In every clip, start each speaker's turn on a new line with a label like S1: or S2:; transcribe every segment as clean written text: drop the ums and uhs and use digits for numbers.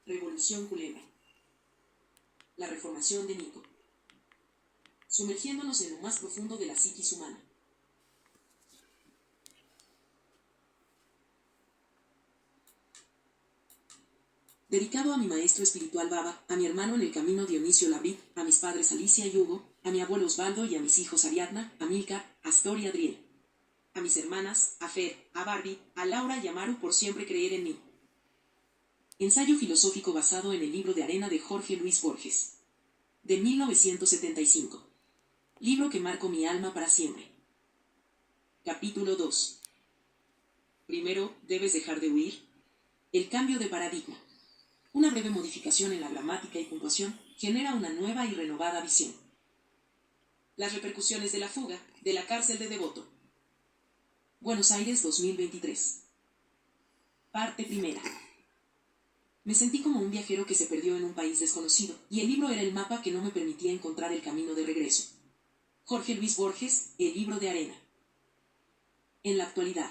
S1: Revolución Culebra. La reformación de Nico. Sumergiéndonos en lo más profundo de la psiquis humana. Dedicado a mi maestro espiritual Baba, a mi hermano en el camino Dionisio Labrit, a mis padres Alicia y Hugo, a mi abuelo Osvaldo y a mis hijos Ariadna, Amilcar, Astor y Adriel. A mis hermanas, a Fer, a Barbie, a Laura y a Maru por siempre creer en mí. Ensayo filosófico basado en el libro de arena de Jorge Luis Borges. De 1975. Libro que marcó mi alma para siempre. Capítulo 2. Primero, debes dejar de huir. El cambio de paradigma. Una breve modificación en la gramática y puntuación genera una nueva y renovada visión. Las repercusiones de la fuga de la cárcel de Devoto. Buenos Aires 2023. Parte primera. Me sentí como un viajero que se perdió en un país desconocido, y el libro era el mapa que no me permitía encontrar el camino de regreso. Jorge Luis Borges, El libro de arena. En la actualidad.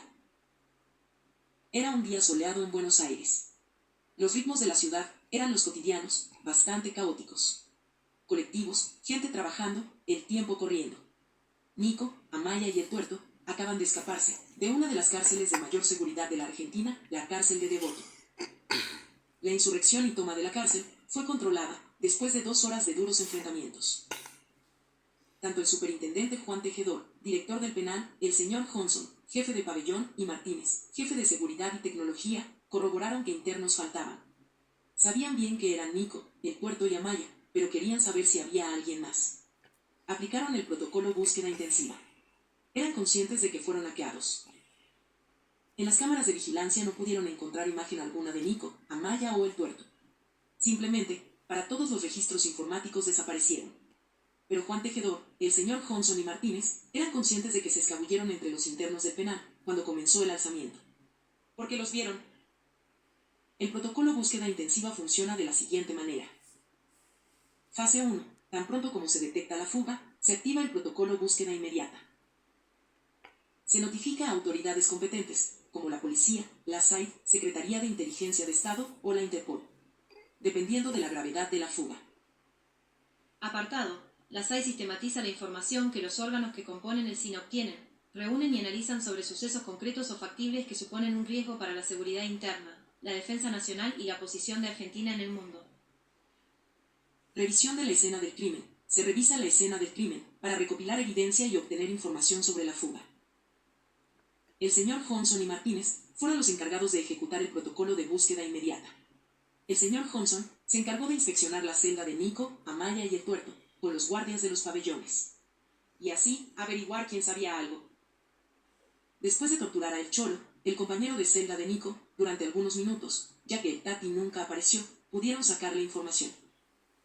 S1: Era un día soleado en Buenos Aires. Los ritmos de la ciudad eran los cotidianos, bastante caóticos. Colectivos, gente trabajando, el tiempo corriendo. Nico, Amaya y el Tuerto acaban de escaparse de una de las cárceles de mayor seguridad de la Argentina, la cárcel de Devoto. La insurrección y toma de la cárcel fue controlada después de 2 horas de duros enfrentamientos. Tanto el superintendente Juan Tejedor, director del penal, el señor Johnson, jefe de pabellón, y Martínez, jefe de seguridad y tecnología, corroboraron que internos faltaban. Sabían bien que eran Nico, el Tuerto y Amaya, pero querían saber si había alguien más. Aplicaron el protocolo búsqueda intensiva. Eran conscientes de que fueron hackeados. En las cámaras de vigilancia no pudieron encontrar imagen alguna de Nico, Amaya o el Tuerto. Simplemente, para todos los registros informáticos desaparecieron. Pero Juan Tejedor, el señor Johnson y Martínez eran conscientes de que se escabulleron entre los internos del penal cuando comenzó el alzamiento. Porque los vieron. El protocolo búsqueda intensiva funciona de la siguiente manera. Fase 1. Tan pronto como se detecta la fuga, se activa el protocolo búsqueda inmediata. Se notifica a autoridades competentes, como la policía, la SAID, Secretaría de Inteligencia de Estado o la Interpol, dependiendo de la gravedad de la fuga.
S2: Apartado. La SAID sistematiza la información que los órganos que componen el SIN obtienen, reúnen y analizan sobre sucesos concretos o factibles que suponen un riesgo para la seguridad interna, la defensa nacional y la posición de Argentina en el mundo.
S1: Revisión de la escena del crimen. Se revisa la escena del crimen para recopilar evidencia y obtener información sobre la fuga. El señor Johnson y Martínez fueron los encargados de ejecutar el protocolo de búsqueda inmediata. El señor Johnson se encargó de inspeccionar la celda de Nico, Amaya y el Tuerto, con los guardias de los pabellones. Y así averiguar quién sabía algo. Después de torturar a El Cholo, el compañero de celda de Nico, durante algunos minutos, ya que el Tati nunca apareció, pudieron sacarle información.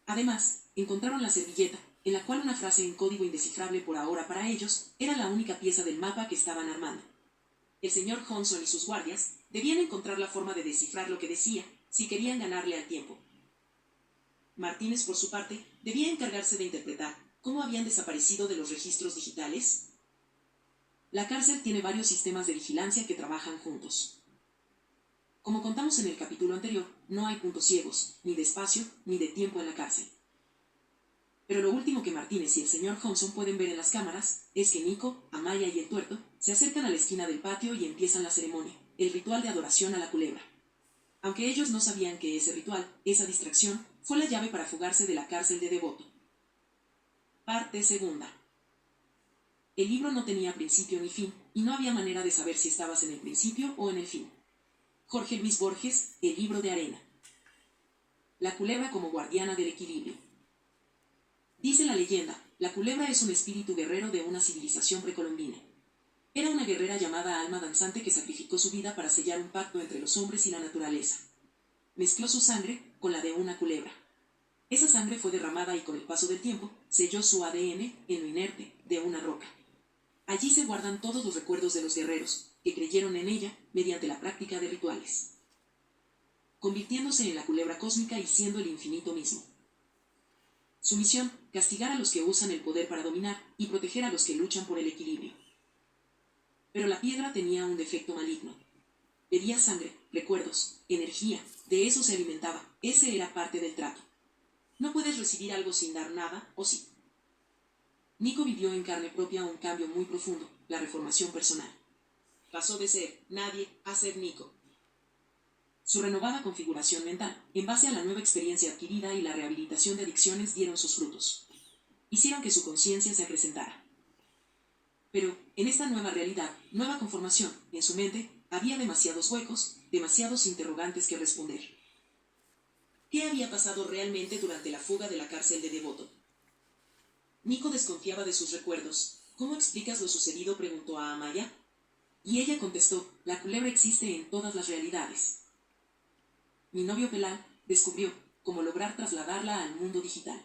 S1: Además, encontraron la servilleta, en la cual una frase en código indescifrable por ahora para ellos, era la única pieza del mapa que estaban armando. El señor Johnson y sus guardias debían encontrar la forma de descifrar lo que decía, si querían ganarle al tiempo. Martínez, por su parte, debía encargarse de interpretar cómo habían desaparecido de los registros digitales. La cárcel tiene varios sistemas de vigilancia que trabajan juntos. Como contamos en el capítulo anterior, no hay puntos ciegos, ni de espacio, ni de tiempo en la cárcel. Pero lo último que Martínez y el señor Johnson pueden ver en las cámaras es que Nico, Amaya y el Tuerto se acercan a la esquina del patio y empiezan la ceremonia, el ritual de adoración a la culebra. Aunque ellos no sabían que ese ritual, esa distracción, fue la llave para fugarse de la cárcel de Devoto. Parte segunda. El libro no tenía principio ni fin, y no había manera de saber si estabas en el principio o en el fin. Jorge Luis Borges, El libro de arena. La culebra como guardiana del equilibrio. Dice la leyenda, la culebra es un espíritu guerrero de una civilización precolombina. Era una guerrera llamada Alma Danzante que sacrificó su vida para sellar un pacto entre los hombres y la naturaleza. Mezcló su sangre con la de una culebra. Esa sangre fue derramada y con el paso del tiempo, selló su ADN en lo inerte de una roca. Allí se guardan todos los recuerdos de los guerreros, que creyeron en ella mediante la práctica de rituales. Convirtiéndose en la culebra cósmica y siendo el infinito mismo. Su misión, castigar a los que usan el poder para dominar y proteger a los que luchan por el equilibrio. Pero la piedra tenía un defecto maligno. Pedía sangre, recuerdos, energía, de eso se alimentaba, ese era parte del trato. No puedes recibir algo sin dar nada, ¿o sí? Nico vivió en carne propia un cambio muy profundo, la reformación personal. Pasó de ser nadie a ser Nico. Su renovada configuración mental, en base a la nueva experiencia adquirida y la rehabilitación de adicciones, dieron sus frutos. Hicieron que su conciencia se acrecentara. Pero, en esta nueva realidad, nueva conformación, en su mente, había demasiados huecos, demasiados interrogantes que responder. ¿Qué había pasado realmente durante la fuga de la cárcel de Devoto? Nico desconfiaba de sus recuerdos. ¿Cómo explicas lo sucedido?, preguntó a Amaya. Y ella contestó, la culebra existe en todas las realidades. Mi novio Pelal descubrió cómo lograr trasladarla al mundo digital.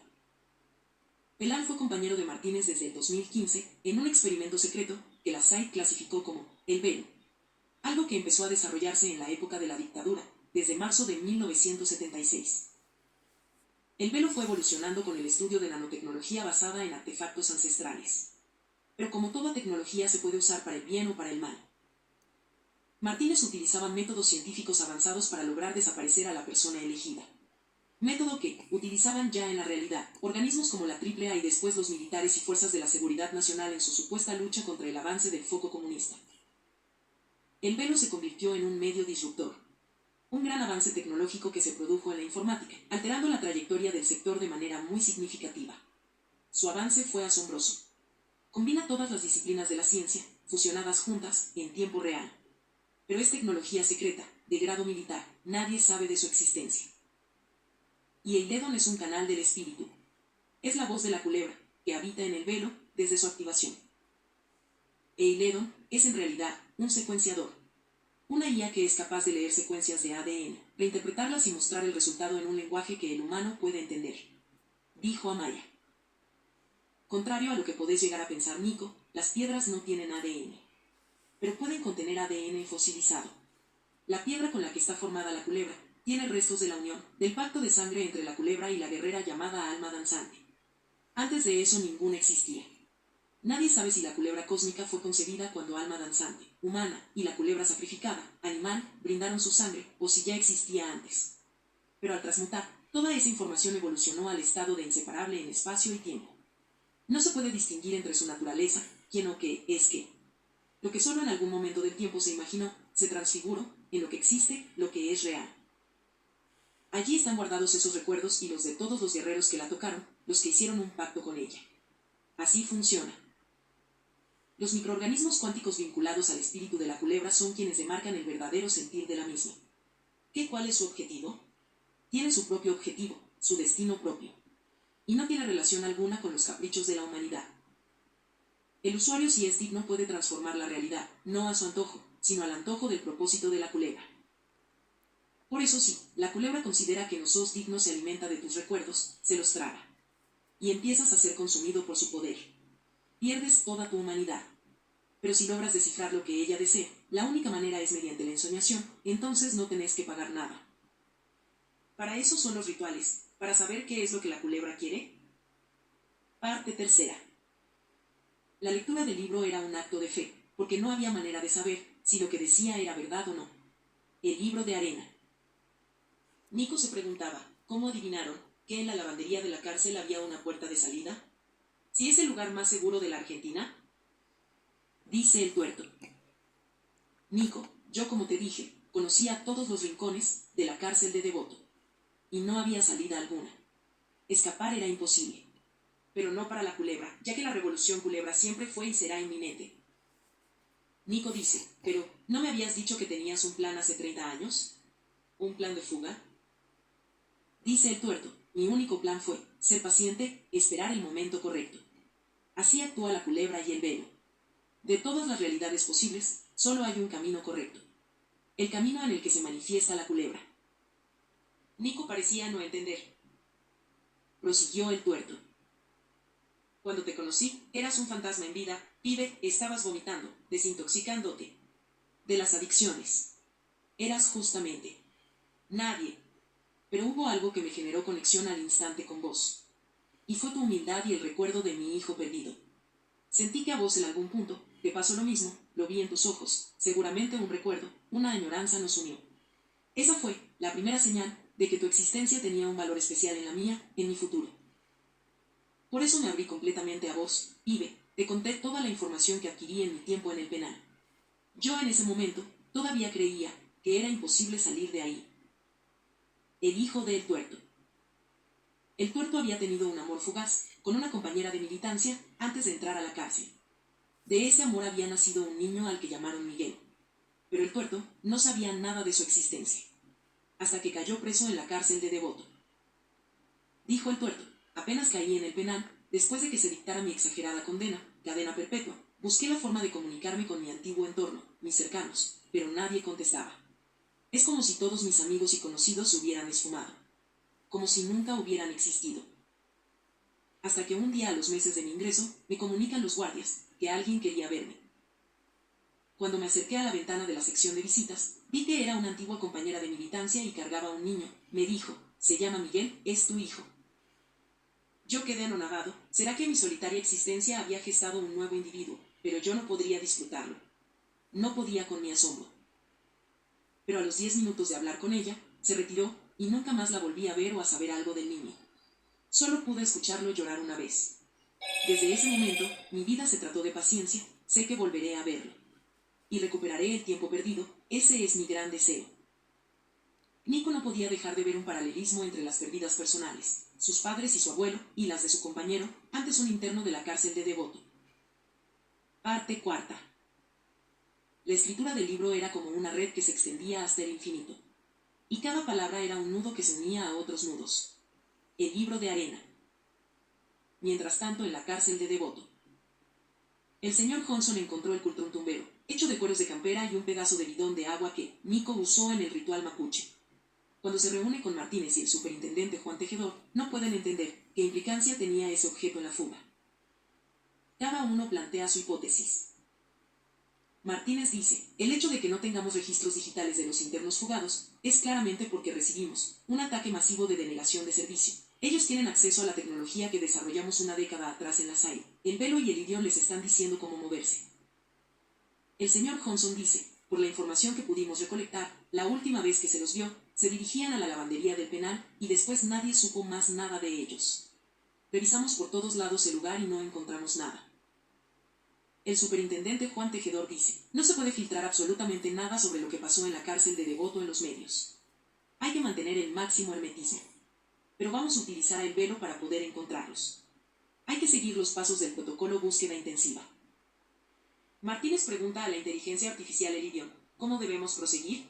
S1: Pelal fue compañero de Martínez desde el 2015 en un experimento secreto que la SAID clasificó como el velo, algo que empezó a desarrollarse en la época de la dictadura, desde marzo de 1976. El velo fue evolucionando con el estudio de nanotecnología basada en artefactos ancestrales. Pero como toda tecnología se puede usar para el bien o para el mal. Martínez utilizaba métodos científicos avanzados para lograr desaparecer a la persona elegida. Método que utilizaban ya en la realidad organismos como la AAA y después los militares y fuerzas de la seguridad nacional en su supuesta lucha contra el avance del foco comunista. El velo se convirtió en un medio disruptor. Un gran avance tecnológico que se produjo en la informática, alterando la trayectoria del sector de manera muy significativa. Su avance fue asombroso. Combina todas las disciplinas de la ciencia, fusionadas juntas, en tiempo real. Pero es tecnología secreta, de grado militar, nadie sabe de su existencia. Y Eiledon es un canal del espíritu. Es la voz de la culebra, que habita en el velo, desde su activación. Eiledon es en realidad un secuenciador. Una IA que es capaz de leer secuencias de ADN, reinterpretarlas y mostrar el resultado en un lenguaje que el humano puede entender. Dijo Amaya. Contrario a lo que podés llegar a pensar, Nico, las piedras no tienen ADN. Pero pueden contener ADN fosilizado. La piedra con la que está formada la culebra tiene restos de la unión, del pacto de sangre entre la culebra y la guerrera llamada alma danzante. Antes de eso ninguna existía. Nadie sabe si la culebra cósmica fue concebida cuando alma danzante, humana, y la culebra sacrificada, animal, brindaron su sangre, o si ya existía antes. Pero al transmutar, toda esa información evolucionó al estado de inseparable en espacio y tiempo. No se puede distinguir entre su naturaleza, quién o qué es qué. Lo que solo en algún momento del tiempo se imaginó, se transfiguró, en lo que existe, lo que es real. Allí están guardados esos recuerdos y los de todos los guerreros que la tocaron, los que hicieron un pacto con ella. Así funciona. Los microorganismos cuánticos vinculados al espíritu de la culebra son quienes demarcan el verdadero sentir de la misma. ¿Cuál es su objetivo? Tiene su propio objetivo, su destino propio. Y no tiene relación alguna con los caprichos de la humanidad. El usuario, si es digno, puede transformar la realidad, no a su antojo, sino al antojo del propósito de la culebra. Por eso sí, la culebra considera que no sos digno, se alimenta de tus recuerdos, se los traga. Y empiezas a ser consumido por su poder. Pierdes toda tu humanidad. Pero si logras descifrar lo que ella desea, la única manera es mediante la ensoñación, entonces no tenés que pagar nada. Para eso son los rituales, para saber qué es lo que la culebra quiere. Parte tercera. La lectura del libro era un acto de fe, porque no había manera de saber si lo que decía era verdad o no. El libro de arena. Nico se preguntaba, ¿cómo adivinaron que en la lavandería de la cárcel había una puerta de salida? ¿Si es el lugar más seguro de la Argentina? Dice el tuerto. Nico, yo como te dije, conocía todos los rincones de la cárcel de Devoto. Y no había salida alguna. Escapar era imposible. Pero no para la culebra, ya que la revolución culebra siempre fue y será inminente. Nico dice, pero, ¿no me habías dicho que tenías un plan hace 30 años? ¿Un plan de fuga? Dice el tuerto, mi único plan fue ser paciente, esperar el momento correcto. Así actúa la culebra y el velo. De todas las realidades posibles, solo hay un camino correcto. El camino en el que se manifiesta la culebra. Nico parecía no entender. Prosiguió el tuerto. Cuando te conocí, eras un fantasma en vida, pibe, estabas vomitando, desintoxicándote. De las adicciones. Eras justamente nadie. Pero hubo algo que me generó conexión al instante con vos. Y fue tu humildad y el recuerdo de mi hijo perdido. Sentí que a vos en algún punto te pasó lo mismo, lo vi en tus ojos, seguramente un recuerdo, una añoranza nos unió. Esa fue la primera señal de que tu existencia tenía un valor especial en la mía, en mi futuro. Por eso me abrí completamente a vos, Ibe, te conté toda la información que adquirí en mi tiempo en el penal. Yo en ese momento todavía creía que era imposible salir de ahí. El hijo del tuerto. El tuerto había tenido un amor fugaz con una compañera de militancia antes de entrar a la cárcel. De ese amor había nacido un niño al que llamaron Miguel. Pero el tuerto no sabía nada de su existencia, hasta que cayó preso en la cárcel de Devoto. Dijo el tuerto: apenas caí en el penal, después de que se dictara mi exagerada condena, cadena perpetua, busqué la forma de comunicarme con mi antiguo entorno, mis cercanos, pero nadie contestaba. Es como si todos mis amigos y conocidos se hubieran esfumado, como si nunca hubieran existido. Hasta que un día, a los meses de mi ingreso, me comunican los guardias que alguien quería verme. Cuando me acerqué a la ventana de la sección de visitas, vi que era una antigua compañera de militancia y cargaba a un niño. Me dijo: se llama Miguel, es tu hijo. Yo quedé anonadado. ¿Será que mi solitaria existencia había gestado un nuevo individuo? Pero yo no podría disfrutarlo. No podía con mi asombro. Pero a los 10 minutos de hablar con ella, se retiró y nunca más la volví a ver o a saber algo del niño. Solo pude escucharlo llorar una vez. Desde ese momento, mi vida se trató de paciencia. Sé que volveré a verlo. Y recuperaré el tiempo perdido. Ese es mi gran deseo. Nico no podía dejar de ver un paralelismo entre las pérdidas personales, sus padres y su abuelo, y las de su compañero, antes un interno de la cárcel de Devoto. Parte cuarta. La escritura del libro era como una red que se extendía hasta el infinito. Y cada palabra era un nudo que se unía a otros nudos. El libro de arena. Mientras tanto, en la cárcel de Devoto. El señor Johnson encontró el cultrón tumbero, hecho de cueros de campera y un pedazo de bidón de agua que Nico usó en el ritual mapuche. Cuando se reúne con Martínez y el superintendente Juan Tejedor, no pueden entender qué implicancia tenía ese objeto en la fuga. Cada uno plantea su hipótesis. Martínez dice: el hecho de que no tengamos registros digitales de los internos fugados es claramente porque recibimos un ataque masivo de denegación de servicio. Ellos tienen acceso a la tecnología que desarrollamos una década atrás en la SAI. El velo y el idioma les están diciendo cómo moverse. El señor Johnson dice: por la información que pudimos recolectar, la última vez que se los vio, se dirigían a la lavandería del penal y después nadie supo más nada de ellos. Revisamos por todos lados el lugar y no encontramos nada. El superintendente Juan Tejedor dice: no se puede filtrar absolutamente nada sobre lo que pasó en la cárcel de Devoto en los medios. Hay que mantener el máximo hermetismo. Pero vamos a utilizar el velo para poder encontrarlos. Hay que seguir los pasos del protocolo búsqueda intensiva. Martínez pregunta a la inteligencia artificial el idioma: ¿cómo debemos proseguir?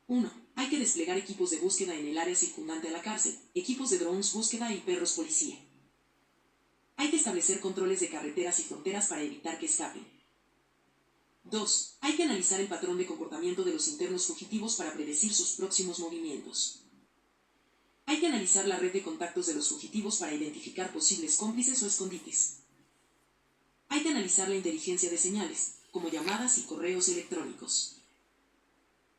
S1: 1. Hay que desplegar equipos de búsqueda en el área circundante a la cárcel, equipos de drones búsqueda y perros policía. Hay que establecer controles de carreteras y fronteras para evitar que escapen. 2. Hay que analizar el patrón de comportamiento de los internos fugitivos para predecir sus próximos movimientos. Hay que analizar la red de contactos de los fugitivos para identificar posibles cómplices o escondites. Hay que analizar la inteligencia de señales, como llamadas y correos electrónicos.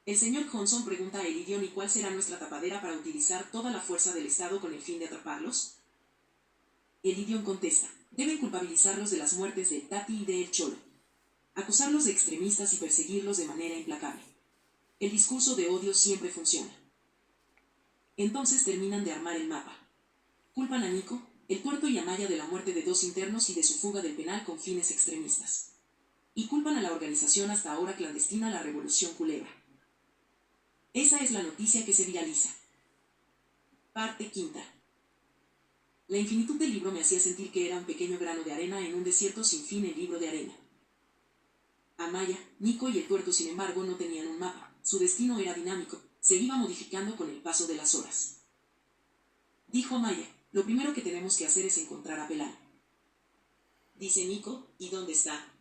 S1: El señor Johnson pregunta a Elidion: ¿y cuál será nuestra tapadera para utilizar toda la fuerza del Estado con el fin de atraparlos? Elidion contesta: deben culpabilizarlos de las muertes de Tati y de El Cholo, acusarlos de extremistas y perseguirlos de manera implacable. El discurso de odio siempre funciona. Entonces terminan de armar el mapa. Culpan a Nico, el tuerto y a Maya de la muerte de 2 internos y de su fuga del penal con fines extremistas. Y culpan a la organización hasta ahora clandestina La Revolución Culebra. Esa es la noticia que se viraliza. Parte quinta. La infinitud del libro me hacía sentir que era un pequeño grano de arena en un desierto sin fin. El libro de arena. Amaya, Nico y el tuerto, sin embargo, no tenían un mapa. Su destino era dinámico, se iba modificando con el paso de las horas. Dijo Amaya: lo primero que tenemos que hacer es encontrar a Pelán. Dice Nico: ¿y dónde está?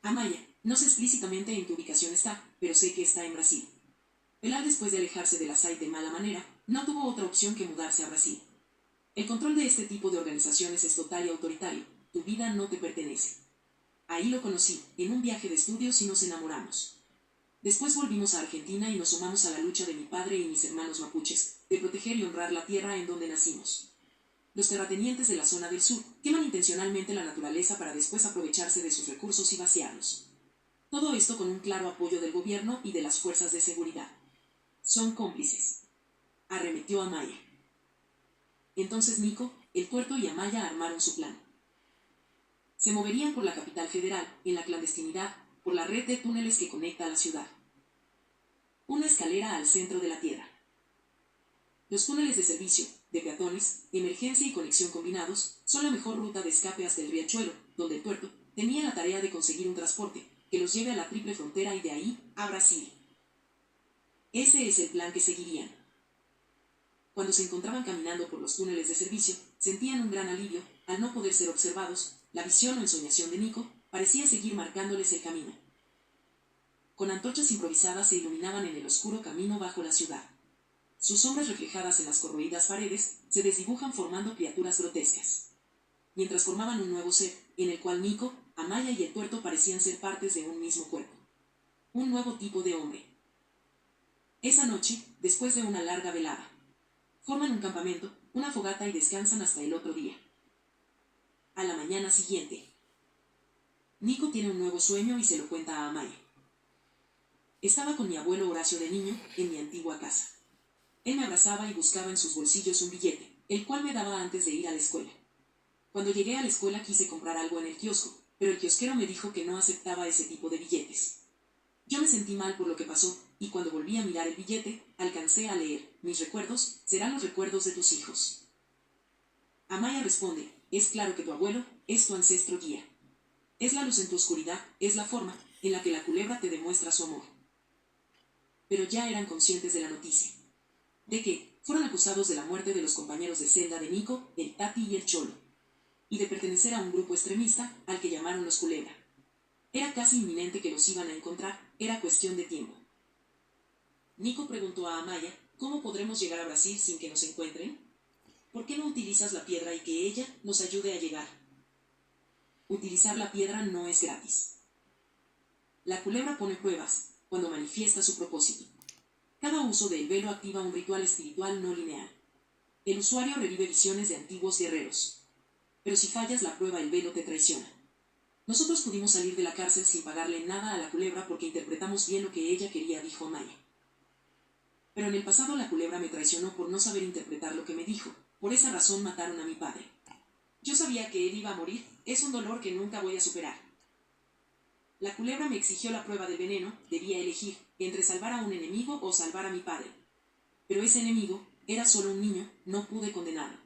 S1: Amaya: no sé explícitamente en qué ubicación está, pero sé que está en Brasil. Pelán, después de alejarse de la SAI de mala manera, no tuvo otra opción que mudarse a Brasil. El control de este tipo de organizaciones es total y autoritario. Tu vida no te pertenece. Ahí lo conocí, en un viaje de estudios, y nos enamoramos. Después volvimos a Argentina y nos sumamos a la lucha de mi padre y mis hermanos mapuches, de proteger y honrar la tierra en donde nacimos. Los terratenientes de la zona del sur queman intencionalmente la naturaleza para después aprovecharse de sus recursos y vaciarlos. Todo esto con un claro apoyo del gobierno y de las fuerzas de seguridad. Son cómplices. Arremetió Amaya. Entonces Nico, el Tuerto y Amaya armaron su plan. Se moverían por la capital federal, en la clandestinidad, por la red de túneles que conecta a la ciudad. Una escalera al centro de la tierra. Los túneles de servicio, de peatones, emergencia y conexión combinados, son la mejor ruta de escape hasta el riachuelo, donde el Tuerto tenía la tarea de conseguir un transporte que los lleve a la triple frontera y de ahí a Brasil. Ese es el plan que seguirían. Cuando se encontraban caminando por los túneles de servicio, sentían un gran alivio al no poder ser observados. La visión o ensoñación de Nico parecía seguir marcándoles el camino. Con antorchas improvisadas se iluminaban en el oscuro camino bajo la ciudad. Sus sombras reflejadas en las corroídas paredes se desdibujan formando criaturas grotescas. Mientras formaban un nuevo ser, en el cual Nico, Amaya y el Tuerto parecían ser partes de un mismo cuerpo. Un nuevo tipo de hombre. Esa noche, después de una larga velada, forman un campamento, una fogata y descansan hasta el otro día. A la mañana siguiente, Nico tiene un nuevo sueño y se lo cuenta a Amaya. Estaba con mi abuelo Horacio de niño, en mi antigua casa. Él me abrazaba y buscaba en sus bolsillos un billete, el cual me daba antes de ir a la escuela. Cuando llegué a la escuela quise comprar algo en el kiosco, pero el kiosquero me dijo que no aceptaba ese tipo de billetes. Yo me sentí mal por lo que pasó, y cuando volví a mirar el billete, alcancé a leer: mis recuerdos serán los recuerdos de tus hijos. Amaya responde: es claro que tu abuelo es tu ancestro guía. Es la luz en tu oscuridad, es la forma en la que la culebra te demuestra su amor. Pero ya eran conscientes de la noticia. De que fueron acusados de la muerte de los compañeros de celda de Nico, el Tati y el Cholo, y de pertenecer a un grupo extremista al que llamaron los Culebra. Era casi inminente que los iban a encontrar, era cuestión de tiempo. Nico preguntó a Amaya: ¿cómo podremos llegar a Brasil sin que nos encuentren? ¿Por qué no utilizas la piedra y que ella nos ayude a llegar? Utilizar la piedra no es gratis. La culebra pone pruebas cuando manifiesta su propósito. Cada uso del velo activa un ritual espiritual no lineal. El usuario revive visiones de antiguos guerreros. Pero si fallas la prueba, el velo te traiciona. Nosotros pudimos salir de la cárcel sin pagarle nada a la culebra porque interpretamos bien lo que ella quería, dijo Amaya. Pero en el pasado la culebra me traicionó por no saber interpretar lo que me dijo. Por esa razón mataron a mi padre. Yo sabía que él iba a morir, es un dolor que nunca voy a superar. La culebra me exigió la prueba del veneno, debía elegir entre salvar a un enemigo o salvar a mi padre. Pero ese enemigo era solo un niño, no pude condenarlo.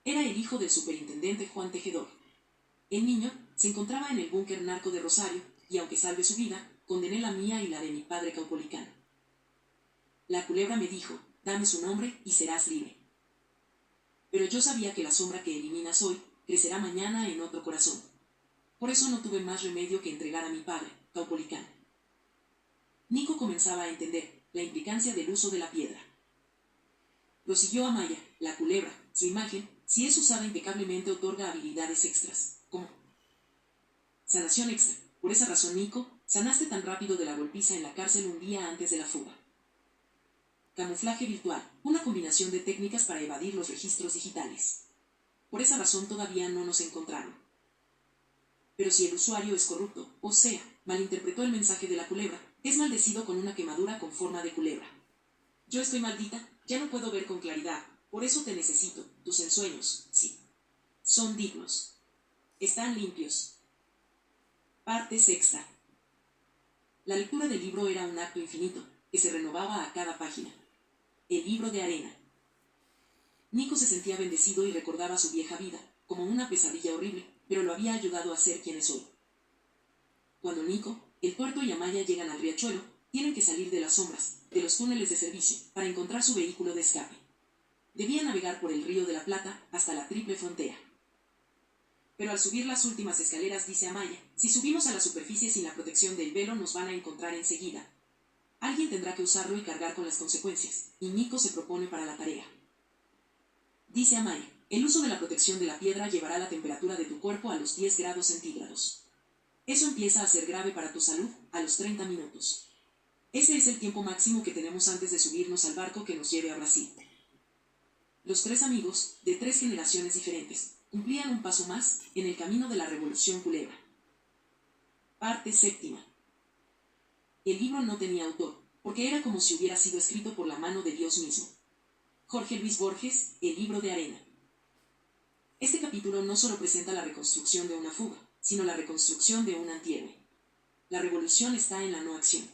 S1: Era el hijo del superintendente Juan Tejedor. El niño se encontraba en el búnker narco de Rosario, y aunque salve su vida, condené la mía y la de mi padre Caupolicán. La culebra me dijo: dame su nombre y serás libre. Pero yo sabía que la sombra que eliminas hoy crecerá mañana en otro corazón. Por eso no tuve más remedio que entregar a mi padre, Caupolicán. Nico comenzaba a entender la implicancia del uso de la piedra. Prosiguió Amaya: la culebra, su imagen, si es usada impecablemente, otorga habilidades extras, como sanación extra. Por esa razón, Nico, sanaste tan rápido de la golpiza en la cárcel un día antes de la fuga. Camuflaje virtual, una combinación de técnicas para evadir los registros digitales. Por esa razón todavía no nos encontraron. Pero si el usuario es corrupto, o sea, malinterpretó el mensaje de la culebra, es maldecido con una quemadura con forma de culebra. Yo estoy maldita, ya no puedo ver con claridad, por eso te necesito. Tus ensueños, sí, son dignos. Están limpios. Parte sexta. La lectura del libro era un acto infinito, que se renovaba a cada página. El libro de arena. Nico se sentía bendecido y recordaba su vieja vida, como una pesadilla horrible, pero lo había ayudado a ser quien es hoy. Cuando Nico, el Tuerto y Amaya llegan al riachuelo, tienen que salir de las sombras, de los túneles de servicio, para encontrar su vehículo de escape. Debía navegar por el río de la Plata hasta la triple frontera. Pero al subir las últimas escaleras, dice Amaya: si subimos a la superficie sin la protección del velo nos van a encontrar enseguida. Alguien tendrá que usarlo y cargar con las consecuencias, y Nico se propone para la tarea. Dice Amaya: el uso de la protección de la piedra llevará la temperatura de tu cuerpo a los 10 grados centígrados. Eso empieza a ser grave para tu salud a los 30 minutos. Ese es el tiempo máximo que tenemos antes de subirnos al barco que nos lleve a Brasil. Los tres amigos, de 3 generaciones diferentes, cumplían un paso más en el camino de la revolución culebra. Parte séptima. El libro no tenía autor, porque era como si hubiera sido escrito por la mano de Dios mismo. Jorge Luis Borges, El libro de arena. Este capítulo no solo presenta la reconstrucción de una fuga, sino la reconstrucción de un antihéroe. La revolución está en la no acción,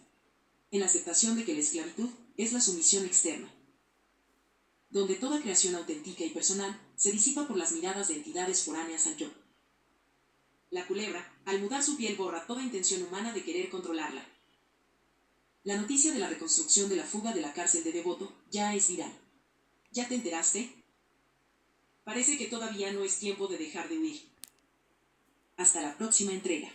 S1: en la aceptación de que la esclavitud es la sumisión externa, donde toda creación auténtica y personal se disipa por las miradas de entidades foráneas al yo. La culebra, al mudar su piel, borra toda intención humana de querer controlarla. La noticia de la reconstrucción de la fuga de la cárcel de Devoto ya es viral. ¿Ya te enteraste? Parece que todavía no es tiempo de dejar de huir. Hasta la próxima entrega.